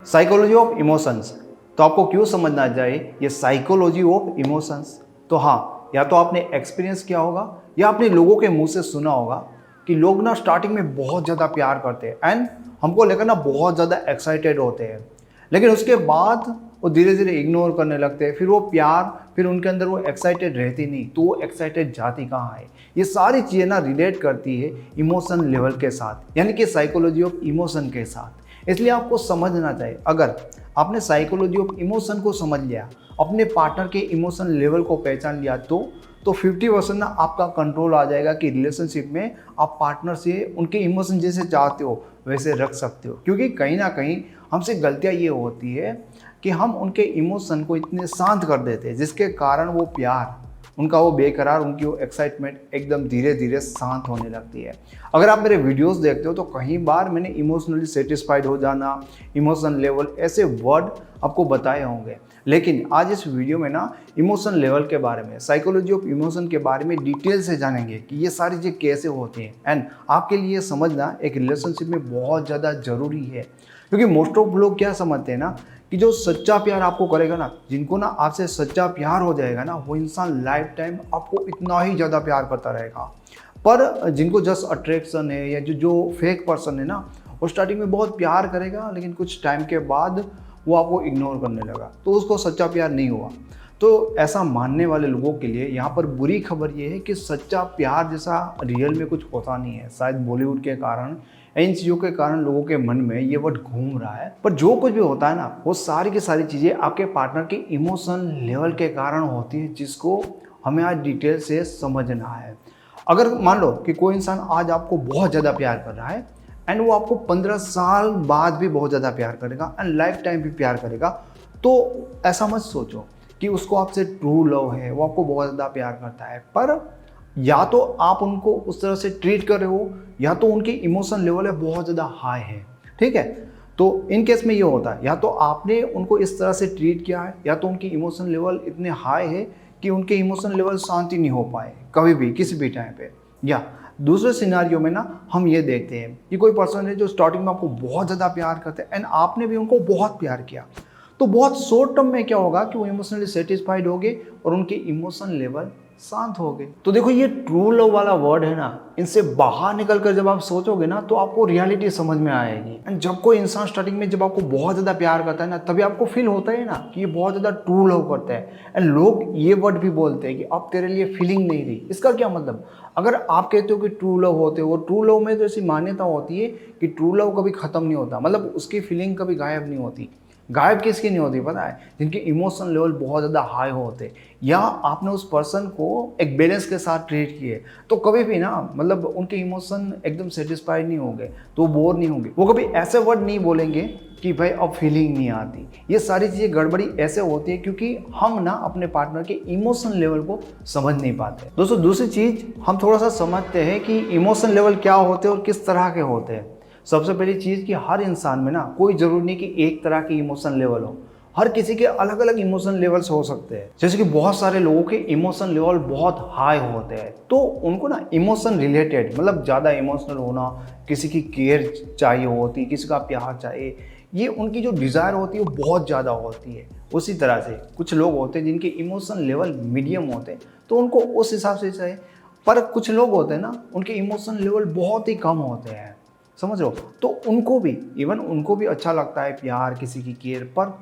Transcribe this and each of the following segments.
Psychology of emotions, तो आपको क्यों समझना चाहिए ये साइकोलॉजी ऑफ इमोशंस। तो हाँ, या तो आपने एक्सपीरियंस किया होगा या आपने लोगों के मुंह से सुना होगा कि लोग ना स्टार्टिंग में बहुत ज़्यादा प्यार करते हैं एंड हमको लेकर ना बहुत ज़्यादा एक्साइटेड होते हैं, लेकिन उसके बाद वो धीरे धीरे इग्नोर करने लगते हैं। फिर वो प्यार, फिर उनके अंदर वो एक्साइटेड रहती नहीं, तो वो एक्साइटेड जाती कहाँ है। ये सारी चीज़ें ना रिलेट करती है इमोशन लेवल के साथ, यानी कि साइकोलॉजी ऑफ इमोशन के साथ। इसलिए आपको समझना चाहिए, अगर आपने साइकोलॉजी ऑफ इमोशन को समझ लिया, अपने पार्टनर के इमोशन लेवल को पहचान लिया, तो 50% ना आपका कंट्रोल आ जाएगा कि रिलेशनशिप में आप पार्टनर से उनके इमोशन जैसे चाहते हो वैसे रख सकते हो। क्योंकि कहीं ना कहीं हमसे गलतियाँ ये होती है कि हम उनके इमोशन को इतने शांत कर देते हैं, जिसके कारण वो प्यार, उनका वो बेकरार, उनकी वो एक्साइटमेंट एकदम धीरे धीरे शांत होने लगती है। अगर आप मेरे वीडियोस देखते हो तो कई बार मैंने इमोशनली सेटिस्फाइड हो जाना, इमोशन लेवल, ऐसे वर्ड आपको बताए होंगे। लेकिन आज इस वीडियो में ना इमोशन लेवल के बारे में, साइकोलॉजी ऑफ इमोशन के बारे में डिटेल से जानेंगे कि ये सारी चीज़ें कैसे होती हैं। एंड आपके लिए समझना एक रिलेशनशिप में बहुत ज़्यादा ज़रूरी है, क्योंकि मोस्ट ऑफ लोग क्या समझते हैं ना कि जो सच्चा प्यार आपको करेगा ना, जिनको ना आपसे सच्चा प्यार हो जाएगा ना, वो इंसान लाइफ टाइम आपको इतना ही ज़्यादा प्यार करता रहेगा। पर जिनको जस्ट अट्रैक्शन है या जो फेक पर्सन है ना, वो स्टार्टिंग में बहुत प्यार करेगा, लेकिन कुछ टाइम के बाद वो आपको इग्नोर करने लगा, तो उसको सच्चा प्यार नहीं हुआ। तो ऐसा मानने वाले लोगों के लिए यहाँ पर बुरी खबर ये है कि सच्चा प्यार जैसा रियल में कुछ होता नहीं है। शायद बॉलीवुड के कारण, इन चीज़ों के कारण लोगों के मन में ये वर्ड घूम रहा है। पर जो कुछ भी होता है ना, वो सारी की सारी चीज़ें आपके पार्टनर के इमोशन लेवल के कारण होती है, जिसको हमें आज डिटेल से समझना है। अगर मान लो कि कोई इंसान आज आपको बहुत ज़्यादा प्यार कर रहा है एंड वो आपको 15 साल बाद भी बहुत ज़्यादा प्यार करेगा एंड लाइफ टाइम भी प्यार करेगा, तो ऐसा मत सोचो कि उसको आपसे ट्रू लव है, वो आपको बहुत ज़्यादा प्यार करता है। पर या तो आप उनको उस तरह से ट्रीट कर रहे हो, या तो उनकी इमोशन लेवल है बहुत ज़्यादा हाई है। ठीक है, तो इन केस में ये होता है, या तो आपने उनको इस तरह से ट्रीट किया है, या तो उनकी इमोशन लेवल इतने हाई है कि उनके इमोशन लेवल शांति नहीं हो पाए कभी भी किसी भी टाइम पे। या दूसरे सिनारियो में ना हम ये देखते हैं कि कोई पर्सन है जो स्टार्टिंग में आपको बहुत ज़्यादा प्यार करते हैं एंड आपने भी उनको बहुत प्यार किया, तो बहुत शॉर्ट टर्म में क्या होगा कि वो इमोशनली सेटिस्फाइड हो गए और उनके इमोशन लेवल शांत हो गए। तो देखो, ये ट्रू लव वाला वर्ड है ना, इनसे बाहर निकल कर जब आप सोचोगे ना, तो आपको रियलिटी समझ में आएगी। एंड जब कोई इंसान स्टार्टिंग में जब आपको बहुत ज़्यादा प्यार करता है ना, तभी आपको फील होता है ना कि ये बहुत ज़्यादा ट्रू लव करता है। एंड लोग ये वर्ड भी बोलते हैं कि अब तेरे लिए फीलिंग नहीं रही। इसका क्या मतलब, अगर आप कहते हो कि ट्रू लव होते हो, ट्रू लव में तो ऐसी मान्यता होती है कि ट्रू लव कभी ख़त्म नहीं होता, मतलब उसकी फीलिंग कभी गायब नहीं होती। गायब किसकी नहीं होती पता है, जिनके इमोशन लेवल बहुत ज़्यादा हाई होते, या आपने उस पर्सन को एक बैलेंस के साथ ट्रीट किए, तो कभी भी ना, मतलब उनके इमोशन एकदम सेटिस्फाइड नहीं होंगे, तो बोर नहीं होंगे। वो कभी ऐसे वर्ड नहीं बोलेंगे कि भाई अब फीलिंग नहीं आती। ये सारी चीज़ें गड़बड़ी ऐसे होती है क्योंकि हम ना अपने पार्टनर के इमोशन लेवल को समझ नहीं पाते। दोस्तों, दूसरी चीज़ हम थोड़ा सा समझते हैं कि इमोशन लेवल क्या होते हैं और किस तरह के होते हैं। सबसे पहली चीज़ कि हर इंसान में ना कोई ज़रूरी नहीं कि एक तरह की इमोशन लेवल हो, हर किसी के अलग अलग इमोशन लेवल्स हो सकते हैं। जैसे कि बहुत सारे लोगों के इमोशन लेवल बहुत हाई होते हैं, तो उनको ना इमोशन रिलेटेड, मतलब ज़्यादा इमोशनल होना, किसी की केयर चाहिए होती, किसी का प्यार चाहिए, ये उनकी जो डिज़ायर होती है वो बहुत ज़्यादा होती है। उसी तरह से कुछ लोग होते हैं जिनके इमोशन लेवल मीडियम होते हैं, तो उनको उस हिसाब से चाहिए। पर कुछ लोग होते हैं ना, उनके इमोशन लेवल बहुत ही कम होते हैं, समझ लो, तो उनको भी, इवन उनको भी अच्छा लगता है प्यार, किसी की केयर, पर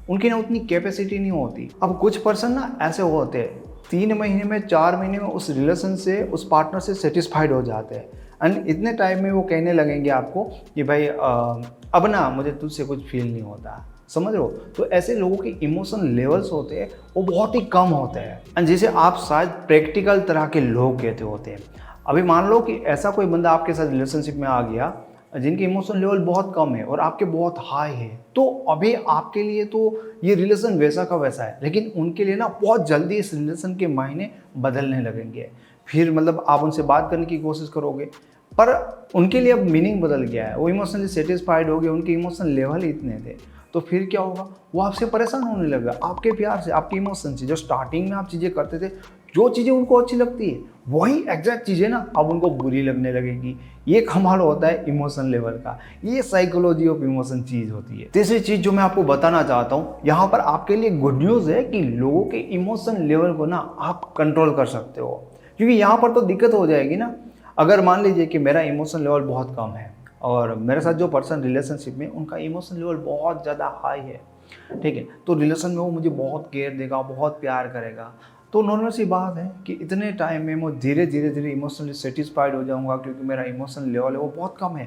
उनकी ना उतनी कैपेसिटी नहीं होती। अब कुछ पर्सन ना ऐसे होते हैं 3 महीने में, 4 महीने में उस रिलेशन से, उस पार्टनर से सेटिस्फाइड हो जाते हैं एंड इतने टाइम में वो कहने लगेंगे आपको कि भाई अब ना मुझे तुझसे कुछ फील नहीं होता, समझ लो। तो ऐसे लोगों के इमोशन लेवल्स होते हैं वो बहुत ही कम होते हैं एंड जिसे आप शायद प्रैक्टिकल तरह के लोग कहते होते हैं। अभी मान लो कि ऐसा कोई बंदा आपके साथ रिलेशनशिप में आ गया जिनके इमोशन लेवल बहुत कम है और आपके बहुत हाई है, तो अभी आपके लिए तो ये रिलेशन वैसा का वैसा है, लेकिन उनके लिए ना बहुत जल्दी इस रिलेशन के मायने बदलने लगेंगे। फिर मतलब आप उनसे बात करने की कोशिश करोगे, पर उनके लिए अब मीनिंग बदल गया है, वो इमोशनली सेटिस्फाइड हो गए, उनके इमोशन लेवल इतने थे, तो फिर क्या होगा, वो आपसे परेशान होने लगा, आपके प्यार से, आपके इमोशन से। जो स्टार्टिंग में आप चीज़ें करते थे, जो चीज़ें उनको अच्छी लगती है वही एग्जैक्ट चीज़ें ना अब उनको बुरी लगने लगेगी। ये कमाल होता है इमोशन लेवल का, ये साइकोलॉजी ऑफ इमोशन चीज़ होती है। तीसरी चीज़ जो मैं आपको बताना चाहता हूँ यहाँ पर आपके लिए गुड न्यूज़ है कि लोगों के इमोशन लेवल को ना आप कंट्रोल कर सकते हो। क्योंकि यहाँ पर तो दिक्कत हो जाएगी ना, अगर मान लीजिए कि मेरा इमोशन लेवल बहुत कम है और मेरे साथ जो पर्सन रिलेशनशिप में उनका इमोशन लेवल बहुत ज़्यादा हाई है, ठीक है, तो रिलेशन में वो मुझे बहुत केयर देगा, बहुत प्यार करेगा, तो नॉर्मल सी बात है कि इतने टाइम में मैं धीरे धीरे इमोशनली सेटिस्फाइड हो जाऊंगा क्योंकि मेरा इमोशन लेवल है वो बहुत कम है।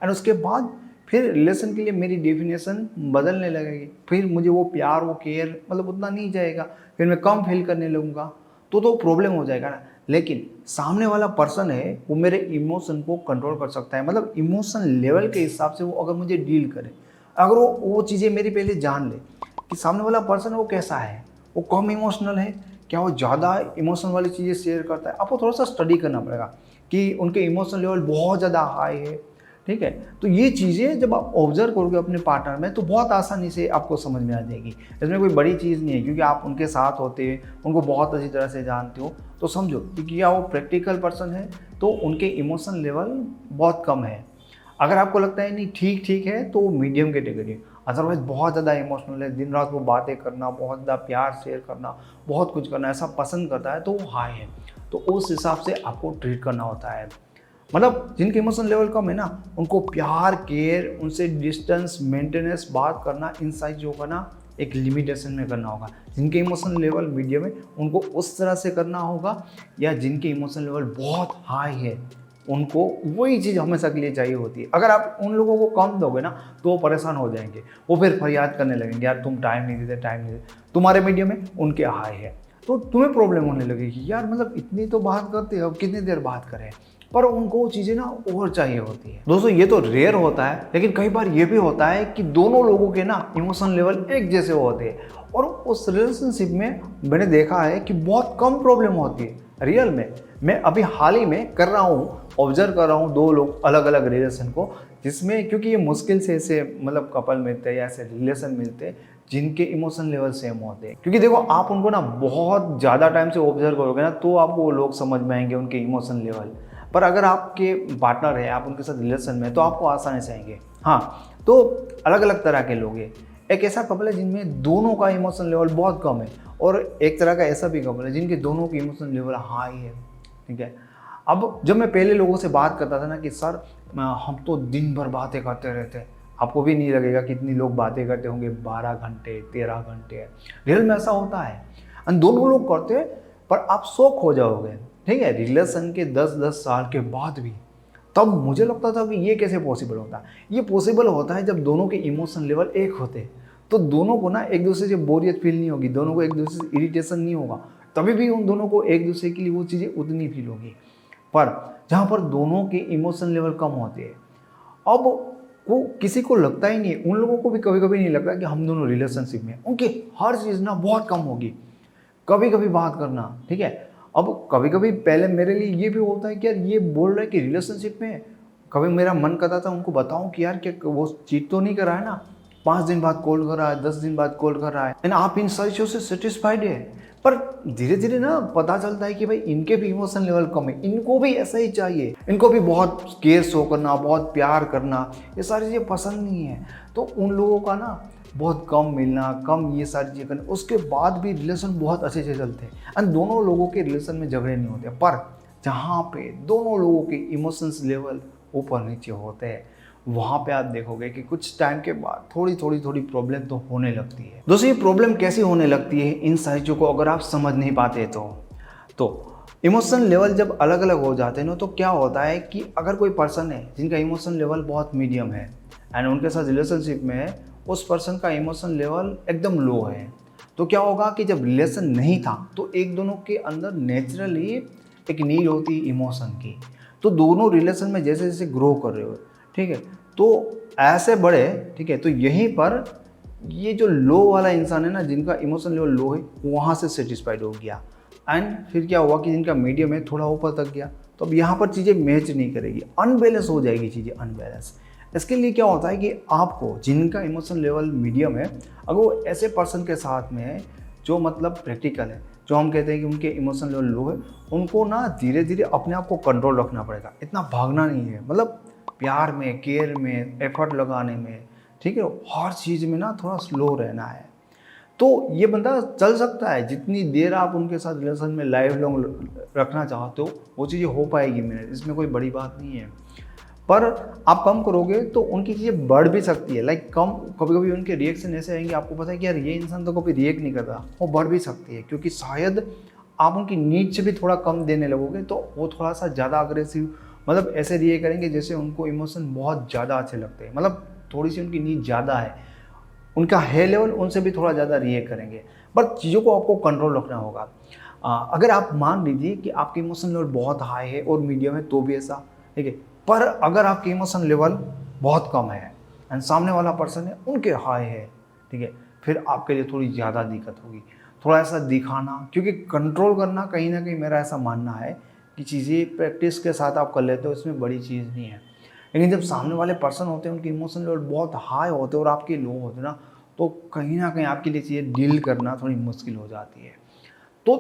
एंड उसके बाद फिर रिलेशन के लिए मेरी डेफिनेशन बदलने लगेगी, फिर मुझे वो प्यार वो केयर मतलब उतना नहीं जाएगा, फिर मैं कम फील करने लगूंगा, तो प्रॉब्लम हो जाएगा ना। लेकिन सामने वाला पर्सन है वो मेरे इमोशन को कंट्रोल कर सकता है, मतलब इमोशन लेवल के हिसाब से वो अगर मुझे डील करे, अगर वो चीज़ें मेरी पहले जान ले कि सामने वाला पर्सन है वो कैसा है, वो कम इमोशनल है, क्या वो ज़्यादा इमोशन वाली चीज़ें शेयर करता है, आपको थोड़ा सा स्टडी करना पड़ेगा कि उनके इमोशन लेवल बहुत ज़्यादा हाई है, ठीक है। तो ये चीज़ें जब आप ऑब्जर्व करोगे अपने पार्टनर में तो बहुत आसानी से आपको समझ में आ जाएगी। इसमें कोई बड़ी चीज़ नहीं है क्योंकि आप उनके साथ होते उनको बहुत अच्छी तरह से जानते हो, तो समझो कि क्या वो प्रैक्टिकल पर्सन है तो उनके इमोशन लेवल बहुत कम है। अगर आपको लगता है नहीं ठीक ठीक है तो वो मीडियम कैटेगरी है, अदरवाइज बहुत ज़्यादा इमोशनल है, दिन रात वो बातें करना, बहुत ज़्यादा प्यार शेयर करना, बहुत कुछ करना ऐसा पसंद करता है तो वो हाई है, तो उस हिसाब से आपको ट्रीट करना होता है। मतलब जिनके इमोशन लेवल कम है ना उनको प्यार केयर उनसे डिस्टेंस मेंटेनेंस बात करना इन सारी चीज़ों का ना एक लिमिटेशन में करना होगा। जिनके इमोशन लेवल मीडियम है उनको उस तरह से करना होगा, या जिनके इमोशन लेवल बहुत हाई है उनको वही चीज़ हमेशा के लिए चाहिए होती है। अगर आप उन लोगों को कम दोगे ना तो वो परेशान हो जाएंगे, वो फिर फरियाद करने लगेंगे यार तुम टाइम नहीं देते टाइम नहीं देते, तुम्हारे मीडियम है उनके हाई है, तो तुम्हें प्रॉब्लम होने लगेगी यार मतलब इतनी तो बात करते हैं अब कितनी देर बात करें, पर उनको वो चीज़ें ना और चाहिए होती है। दोस्तों ये तो रेयर होता है, लेकिन कई बार ये भी होता है कि दोनों लोगों के ना इमोशन लेवल एक जैसे होते हैं और उस रिलेशनशिप में मैंने देखा है कि बहुत कम प्रॉब्लम होती है। रियल में मैं अभी हाल ही में कर रहा हूँ, ऑब्जर्व कर रहा हूँ दो लोग अलग अलग रिलेशन को, जिसमें क्योंकि ये मुश्किल से ऐसे मतलब कपल मिलते हैं या ऐसे रिलेशन मिलते हैं जिनके इमोशन लेवल सेम होते हैं। क्योंकि देखो आप उनको ना बहुत ज़्यादा टाइम से ऑब्जर्व करोगे ना तो आपको वो लोग समझ में आएंगे उनके इमोशन लेवल, पर अगर आपके पार्टनर है आप उनके साथ रिलेशन में तो आपको आसानी से आएंगे। हाँ, तो अलग अलग तरह के लोग हैं, एक ऐसा कपल है जिनमें दोनों का इमोशन लेवल बहुत कम है और एक तरह का ऐसा भी कपल है जिनके दोनों की इमोशन लेवल हाई है, ठीक है। अब जब मैं पहले लोगों से बात करता था ना कि सर हम तो दिन भर बातें करते रहते हैं, आपको भी नहीं लगेगा कितनी लोग बातें करते होंगे 12 घंटे 13 घंटे, रियल में ऐसा होता है और दोनों लोग करते हैं, पर आप शॉक हो जाओगे, ठीक है, रिलेशन के 10-10 साल के बाद भी। तब मुझे लगता था कि ये कैसे पॉसिबल होता है। ये पॉसिबल होता है जब दोनों के इमोशन लेवल एक होते हैं, तो दोनों को ना एक दूसरे से बोरियत फील नहीं होगी, दोनों को एक दूसरे से इरिटेशन नहीं होगा, तभी भी उन दोनों को एक दूसरे के लिए वो चीज़ें उतनी फील होगी। पर जहाँ पर दोनों के इमोशन लेवल कम होते हैं, अब वो किसी को लगता ही नहीं, उन लोगों को भी कभी कभी नहीं लगता कि हम दोनों रिलेशनशिप में, उनकी हर चीज़ ना बहुत कम होगी, कभी कभी बात करना, ठीक है। अब कभी कभी पहले मेरे लिए ये भी होता है कि यार ये बोल रहे हैं कि रिलेशनशिप में, कभी मेरा मन करता था उनको बताऊं कि यार क्या वो चीट तो नहीं कर रहा है ना, 5 दिन बाद कॉल कर रहा है, 10 दिन बाद कॉल कर रहा है, एंड आप इन सारी चीज़ों से सेटिस्फाइड है। पर धीरे धीरे ना पता चलता है कि भाई इनके भी इमोशन लेवल कम है, इनको भी ऐसा ही चाहिए, इनको भी बहुत केयर शो करना, बहुत प्यार करना, ये सारी चीज़ें पसंद नहीं है। तो उन लोगों का ना बहुत कम मिलना, कम ये सारी चीज़ें करना, उसके बाद भी रिलेशन बहुत अच्छे से चलते हैं एंड दोनों लोगों के रिलेशन में झगड़े नहीं होते। पर जहाँ पे दोनों लोगों के इमोशंस लेवल ऊपर नीचे होते हैं वहाँ पे आप देखोगे कि कुछ टाइम के बाद थोड़ी प्रॉब्लम तो होने लगती है। दोस्तों ये प्रॉब्लम कैसी होने लगती है इन सारी चीज़ों को अगर आप समझ नहीं पाते तो इमोशन लेवल जब अलग अलग हो जाते हैं ना तो क्या होता है कि अगर कोई पर्सन है जिनका इमोशन लेवल बहुत मीडियम है एंड उनके साथ रिलेशनशिप में है, उस पर्सन का इमोशन लेवल एकदम लो है, तो क्या होगा कि जब रिलेशन नहीं था तो एक दोनों के अंदर नेचुरली एक नीड होती है इमोशन की, तो दोनों रिलेशन में जैसे जैसे ग्रो कर रहे हो, ठीक है, तो ऐसे बढ़े, ठीक है, तो यहीं पर ये जो लो वाला इंसान है ना जिनका इमोशन लेवल लो है वहाँ से सेटिस्फाइड हो गया एंड फिर क्या हुआ कि जिनका मीडियम है थोड़ा ऊपर तक गया, तो अब यहाँ पर चीज़ें मैच नहीं करेगी, अनबैलेंस हो जाएगी चीज़ें, अनबैलेंस। इसके लिए क्या होता है कि आपको जिनका इमोशन लेवल मीडियम है अगर वो ऐसे पर्सन के साथ में है जो मतलब प्रैक्टिकल है, जो हम कहते हैं कि उनके इमोशन लेवल लो है, उनको ना धीरे धीरे अपने आप को कंट्रोल रखना पड़ेगा। इतना भागना नहीं है, मतलब प्यार में, केयर में, एफर्ट लगाने में, ठीक है, हर चीज़ में ना थोड़ा स्लो रहना है। तो ये बंदा चल सकता है, जितनी देर आप उनके साथ रिलेशन में लाइफ लॉन्ग रखना चाहते हो वो चीज़ें हो पाएगी मैनेज, इसमें कोई बड़ी बात नहीं है। पर आप कम करोगे तो उनकी चीज़ें बढ़ भी सकती है। लाइक कम, कभी कभी उनके रिएक्शन ऐसे आएंगे, आपको पता है कि यार ये इंसान तो कभी रिएक्ट नहीं करता, वो बढ़ भी सकती है, क्योंकि शायद आप उनकी नीड से भी थोड़ा कम देने लगोगे तो वो थोड़ा सा ज़्यादा अग्रेसिव, मतलब ऐसे रिएक्ट करेंगे जैसे उनको इमोशन बहुत ज़्यादा अच्छे लगते हैं, मतलब थोड़ी सी उनकी नीड ज़्यादा है, उनका है लेवल, उनसे भी थोड़ा ज़्यादा रिएक्ट करेंगे। पर चीज़ों को आपको कंट्रोल रखना होगा। अगर आप मान लीजिए कि आपके इमोशन लेवल बहुत हाई है और मीडियम है तो भी ऐसा, ठीक है। पर अगर आपके इमोशन लेवल बहुत कम है एंड सामने वाला पर्सन है उनके हाई है, ठीक है, फिर आपके लिए थोड़ी ज़्यादा दिक्कत होगी। थोड़ा ऐसा दिखाना, क्योंकि कंट्रोल करना कहीं ना कहीं मेरा ऐसा मानना है कि चीज़ें प्रैक्टिस के साथ आप कर लेते हो, इसमें बड़ी चीज़ नहीं है। लेकिन जब सामने वाले पर्सन होते हैं उनके इमोशन लेवल बहुत हाई होते हैं और आपके लो होते हैं ना, तो कहीं ना कहीं आपके लिए चीज़ें डील करना थोड़ी मुश्किल हो जाती है। तो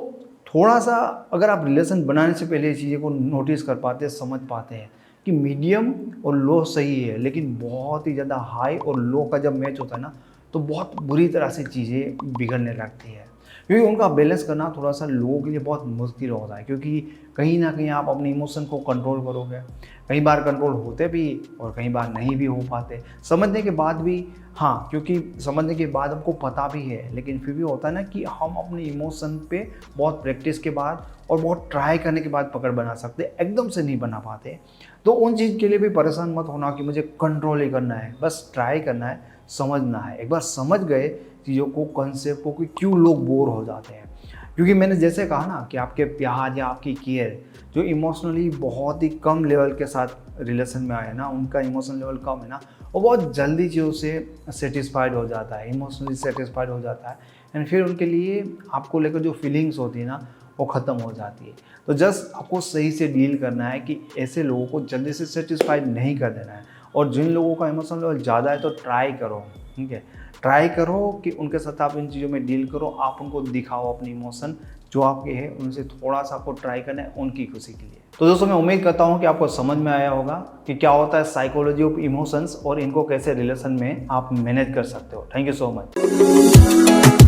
थोड़ा सा अगर आप रिलेशन बनाने से पहले चीज़ें को नोटिस कर पाते हैं, समझ पाते हैं कि मीडियम और लो सही है, लेकिन बहुत ही ज़्यादा हाई और लो का जब मैच होता है ना तो बहुत बुरी तरह से चीज़ें बिगड़ने लगती है, क्योंकि उनका बैलेंस करना थोड़ा सा लोगों के लिए बहुत मुश्किल होता है। क्योंकि कहीं ना कहीं आप अपने इमोशन को कंट्रोल करोगे, कई बार कंट्रोल होते भी और कई बार नहीं भी हो पाते, समझने के बाद भी। हाँ, क्योंकि समझने के बाद हमको पता भी है, लेकिन फिर भी होता है ना कि हम अपने इमोशन पे बहुत प्रैक्टिस के बाद और बहुत ट्राई करने के बाद पकड़ बना सकते, एकदम से नहीं बना पाते। तो उन चीज़ के लिए भी परेशान मत होना कि मुझे कंट्रोल ही करना है, बस ट्राई करना है, समझना है। एक बार समझ गए चीज़ों को, कंसेप्ट को, कि क्यों लोग बोर हो जाते हैं। क्योंकि मैंने जैसे कहा ना कि आपके प्यार या आपकी केयर जो इमोशनली बहुत ही कम लेवल के साथ रिलेशन में आए ना, उनका इमोशनल लेवल कम है ना, वो बहुत जल्दी चीज़ों से सेटिस्फाइड हो जाता है, इमोशनली सेटिस्फाइड हो जाता है, एंड फिर उनके लिए आपको लेकर जो फीलिंग्स होती है ना वो ख़त्म हो जाती है। तो जस्ट आपको सही से डील करना है कि ऐसे लोगों को जल्दी से सेटिस्फाइड नहीं कर देना है। और जिन लोगों का इमोशनल लेवल ज़्यादा है तो ट्राई करो, ठीक है, ट्राई करो कि उनके साथ आप इन चीज़ों में डील करो, आप उनको दिखाओ अपनी इमोशन जो आपके हैं, उनसे थोड़ा सा आपको ट्राई करना है उनकी खुशी के लिए। तो दोस्तों मैं उम्मीद करता हूँ कि आपको समझ में आया होगा कि क्या होता है साइकोलॉजी ऑफ इमोशंस और इनको कैसे रिलेशन में आप मैनेज कर सकते हो। Thank you so much.